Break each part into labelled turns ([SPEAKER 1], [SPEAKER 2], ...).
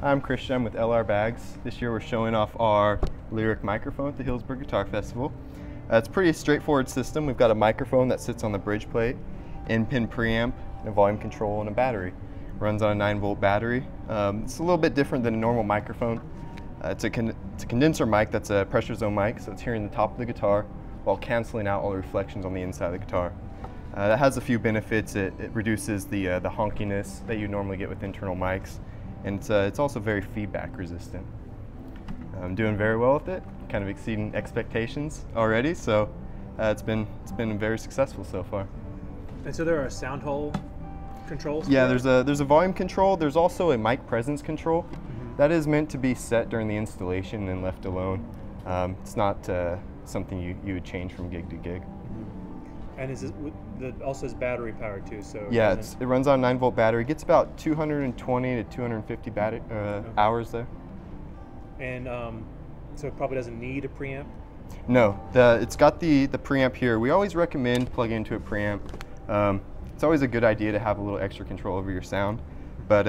[SPEAKER 1] Hi, I'm Christian. I'm with LR Bags. This year we're showing off our Lyric microphone at the Healdsburg Guitar Festival. It's a pretty straightforward system. We've got a microphone that sits on the bridge plate, in-pin preamp, and a volume control, and a battery. It runs on a 9-volt battery. It's a little bit different than a normal microphone. It's a condenser mic that's a pressure zone mic, so it's hearing the top of the guitar while canceling out all the reflections on the inside of the guitar. That has a few benefits. It reduces the honkiness that you normally get with internal mics, and it's also very feedback resistant. I'm doing very well with it, kind of exceeding expectations already, so it's been very successful so far.
[SPEAKER 2] And so there are sound hole controls?
[SPEAKER 1] Yeah, there's a volume control. There's also a mic presence control. That is meant to be set during the installation and left alone. It's not something you would change from gig to gig.
[SPEAKER 2] And also is battery powered too? So
[SPEAKER 1] yeah, it runs on a 9-volt battery. It gets about 220 to 250 hours there. And
[SPEAKER 2] so it probably doesn't need a preamp?
[SPEAKER 1] No, it's got the preamp here. We always recommend plugging into a preamp. It's always a good idea to have a little extra control over your sound, but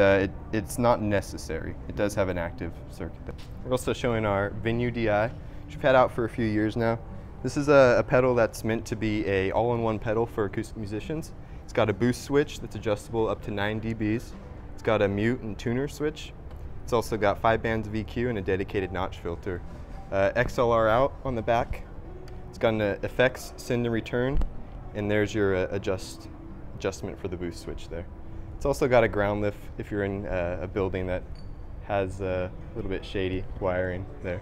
[SPEAKER 1] it's not necessary. It does have an active circuit. We're also showing our Venue DI, which we've had out for a few years now. This is a pedal that's meant to be a all-in-one pedal for acoustic musicians. It's got a boost switch that's adjustable up to 9 dBs. It's got a mute and tuner switch. It's also got 5 bands of EQ and a dedicated notch filter. XLR out on the back. It's got an effects send and return, and there's your adjustment for the boost switch there. It's also got a ground lift if you're in a building that has a little bit shady wiring there.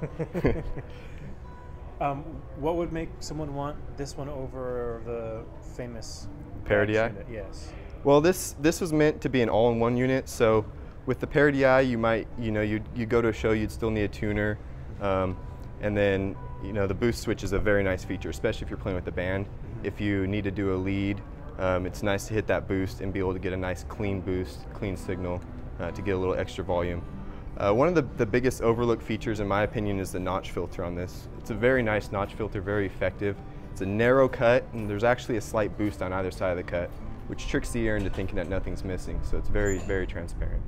[SPEAKER 2] What would make someone want this one over the famous
[SPEAKER 1] Parody Eye?
[SPEAKER 2] Yes.
[SPEAKER 1] Well, this was meant to be an all-in-one unit. So with the Parody Eye, you might, you go to a show, you'd still need a tuner, and then the boost switch is a very nice feature, especially if you're playing with the band. If you need to do a lead, it's nice to hit that boost and be able to get a nice clean boost, clean signal to get a little extra volume. One of the biggest overlooked features, in my opinion, is the notch filter on this. It's a very nice notch filter, very effective. It's a narrow cut, and there's actually a slight boost on either side of the cut, which tricks the ear into thinking that nothing's missing, so it's very, very transparent.